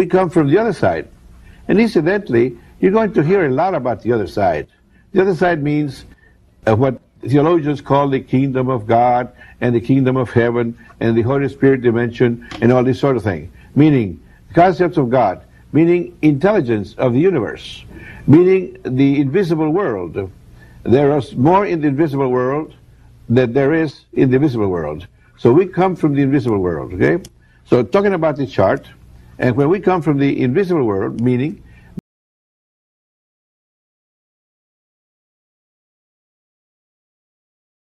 We come from the other side. And incidentally, you're going to hear a lot about the other side. The other side means what theologians call the kingdom of God and the kingdom of heaven and the Holy Spirit dimension and all this sort of thing. Meaning concepts of God, meaning intelligence of the universe, meaning the invisible world. There is more in the invisible world than there is in the visible world. So we come from the invisible world, okay? So talking about the chart, and when we come from the invisible world, meaning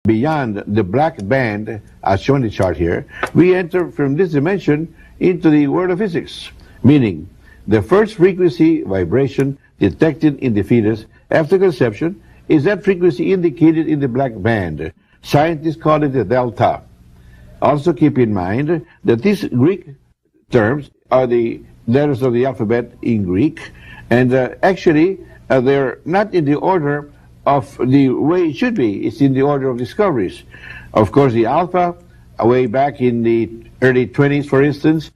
beyond the black band, as shown in the chart here, we enter from this dimension into the world of physics, meaning the first frequency vibration detected in the fetus after conception is that frequency indicated in the black band. Scientists call it the delta. Also keep in mind that these Greek terms are the letters of the alphabet in Greek, and actually they're not in the order of the way it should be. It's in the order of discoveries. Of course, the alpha, way back in the early 20s, for instance,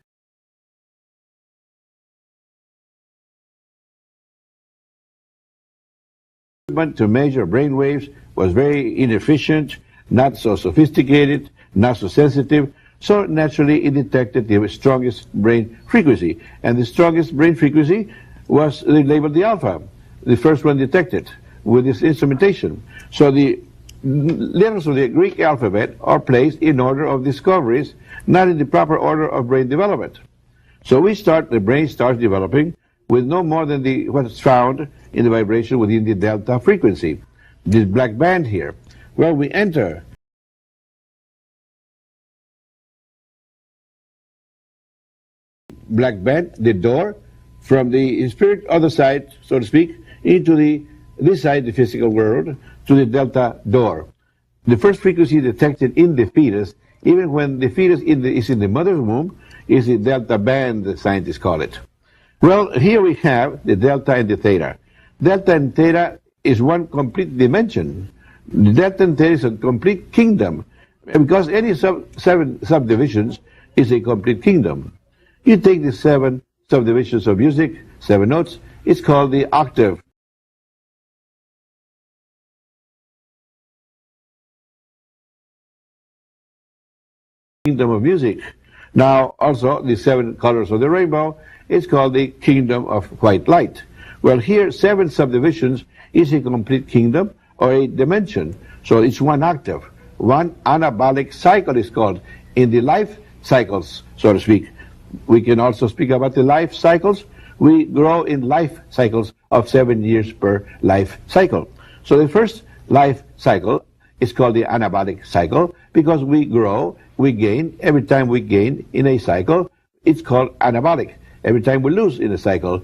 to measure brain waves was very inefficient, not so sophisticated, not so sensitive, so naturally it detected the strongest brain frequency. And the strongest brain frequency was labeled the alpha, the first one detected with this instrumentation. So the letters of the Greek alphabet are placed in order of discoveries, not in the proper order of brain development. So the brain starts developing with no more than what's found in the vibration within the delta frequency, this black band here. Well, we enter black band, the door, from the spirit other side, so to speak, into this side, the physical world, to the delta door. The first frequency detected in the fetus, even when the fetus is in the mother's womb, is the delta band, the scientists call it. Well, here we have the delta and the theta. Delta and theta is one complete dimension. The delta and theta is a complete kingdom, because any seven subdivisions is a complete kingdom. You take the 7 subdivisions of music, 7 notes, it's called the octave. Kingdom of music. Now, also, the 7 colors of the rainbow is called the kingdom of white light. Well, here, 7 subdivisions is a complete kingdom or a dimension. So it's one octave. One anabolic cycle is called in the life cycles, so to speak. We can also speak about the life cycles. We grow in life cycles of 7 years per life cycle. So the first life cycle is called the anabolic cycle because we grow, we gain. Every time we gain in a cycle, it's called anabolic. Every time we lose in a cycle,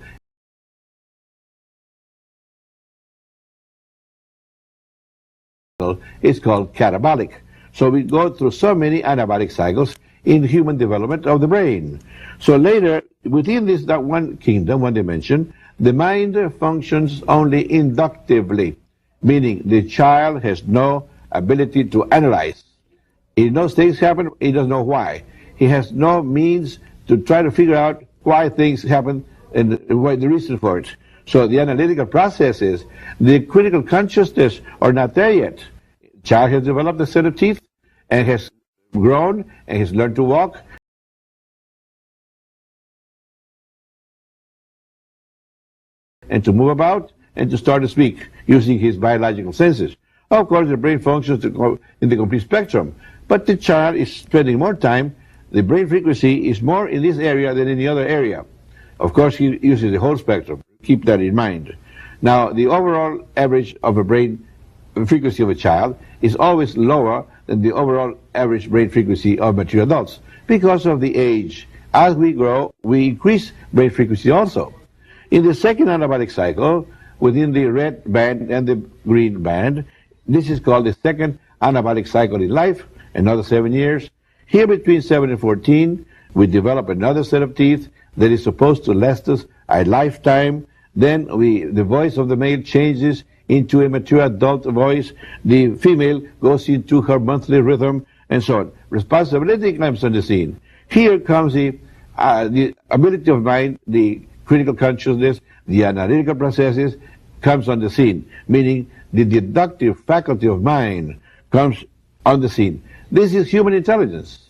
it's called catabolic. So we go through so many anabolic cycles in human development of the brain. So later, within this one kingdom, one dimension, the mind functions only inductively, meaning the child has no ability to analyze. He knows things happen, he doesn't know why. He has no means to try to figure out why things happen and what the reason for it. So the analytical process is the critical consciousness are not there yet. Child has developed a set of teeth and has grown and has learned to walk. And to move about and to start to speak using his biological senses. Of course, the brain functions in the complete spectrum, but the child is spending more time. The brain frequency is more in this area than in the other area. Of course, he uses the whole spectrum. Keep that in mind. Now, the overall average of a brain frequency of a child is always lower than the overall average brain frequency of mature adults because of the age. As we grow, we increase brain frequency also. In the second anabolic cycle, within the red band and the green band, this is called the second anabolic cycle in life, another 7 years. Here between 7 and 14, we develop another set of teeth that is supposed to last us a lifetime. Then the voice of the male changes into a mature adult voice. The female goes into her monthly rhythm, and so on. Responsibility comes on the scene. Here comes the the ability of mind, the critical consciousness, the analytical processes comes on the scene, meaning the deductive faculty of mind comes on the scene. This is human intelligence.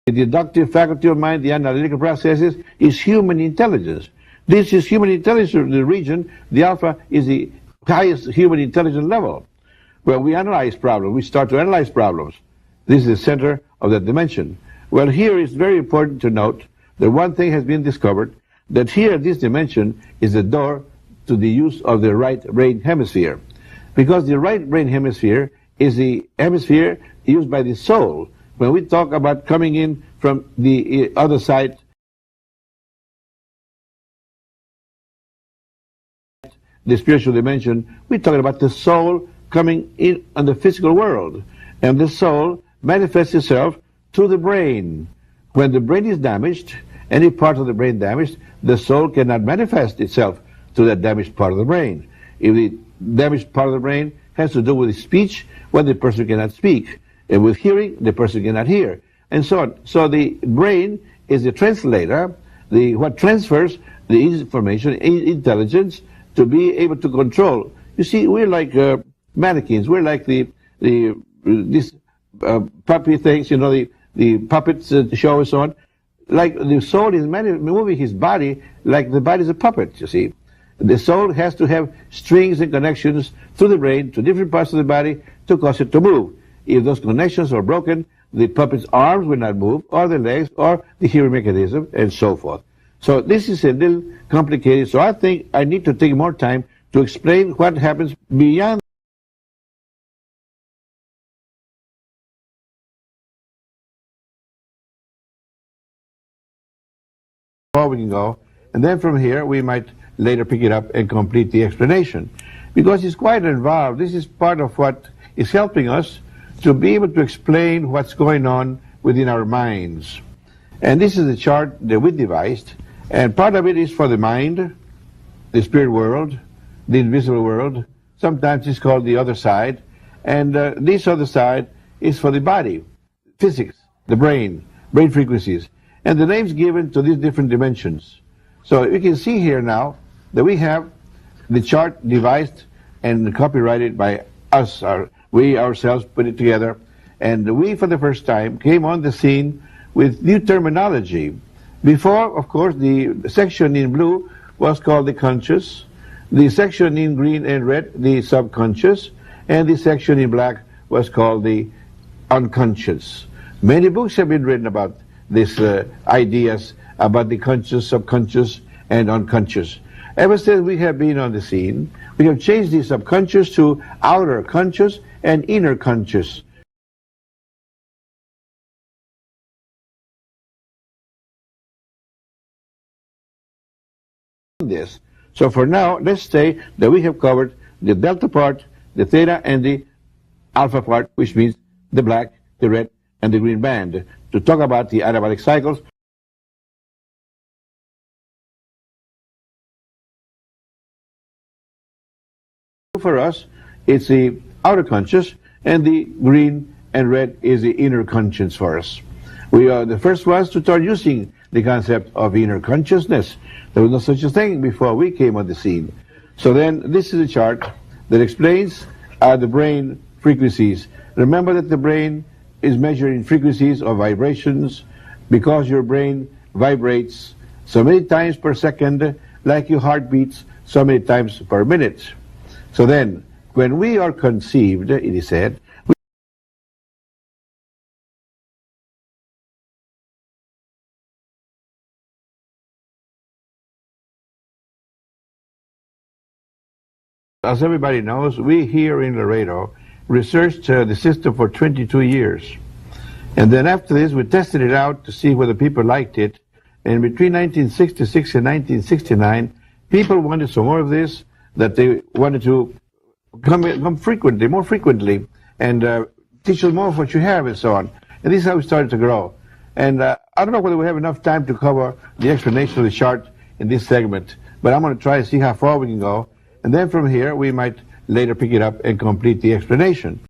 The deductive faculty of mind, the analytical processes, is human intelligence. This is human intelligence in the region. The alpha is the highest human intelligence level. Well, we analyze problems. We start to analyze problems. This is the center of that dimension. Well, here it's very important to note that one thing has been discovered, that here this dimension is the door to the use of the right brain hemisphere. Because the right brain hemisphere is the hemisphere used by the soul. When we talk about coming in from the other side, the spiritual dimension, we're talking about the soul coming in on the physical world. And the soul manifests itself through the brain. When the brain is damaged, any part of the brain damaged, the soul cannot manifest itself to that damaged part of the brain. If the damaged part of the brain has to do with speech, well, the person cannot speak. And with hearing, the person cannot hear, and so on. So the brain is the translator, what transfers the information, intelligence, to be able to control. You see, we're like mannequins. We're like these puppy things, you know, the puppets show and so on. Like the soul is moving his body like the body is a puppet, you see. The soul has to have strings and connections through the brain to different parts of the body to cause it to move. If those connections are broken, the puppet's arms will not move, or the legs, or the hearing mechanism, and so forth. So this is a little complicated, so I think I need to take more time to explain what happens beyond we can go, and then from here we might later pick it up and complete the explanation. Because it's quite involved. This is part of what is helping us to be able to explain what's going on within our minds. And this is the chart that we devised, and part of it is for the mind, the spirit world, the invisible world. Sometimes it's called the other side, and this other side is for the body, physics, the brain frequencies, and the names given to these different dimensions. So you can see here now that we have the chart devised and copyrighted by us, we ourselves put it together, and we for the first time came on the scene with new terminology. Before, of course, the section in blue was called the conscious, the section in green and red, the subconscious, and the section in black was called the unconscious. Many books have been written about these ideas about the conscious, subconscious, and unconscious. Ever since we have been on the scene, we have changed the subconscious to outer conscious and inner conscious. This. So for now, let's say that we have covered the delta part, the theta, and the alpha part, which means the black, the red, and the green band, to talk about the anabolic cycles. For us, it's the outer conscious, and the green and red is the inner conscience for us. We are the first ones to start using the concept of inner consciousness. There was no such a thing before we came on the scene. So then, this is a chart that explains the brain frequencies. Remember that the brain is measured in frequencies of vibrations, because your brain vibrates so many times per second, like your heart beats so many times per minute. So then, when we are conceived, it is said, as everybody knows, we here in Laredo researched the system for 22 years. And then after this, we tested it out to see whether people liked it. And between 1966 and 1969, people wanted some more of this, that they wanted to come frequently, more frequently, and teach us more of what you have and so on. And this is how we started to grow. And I don't know whether we have enough time to cover the explanation of the chart in this segment, but I'm going to try to see how far we can go. And then from here, we might later pick it up and complete the explanation.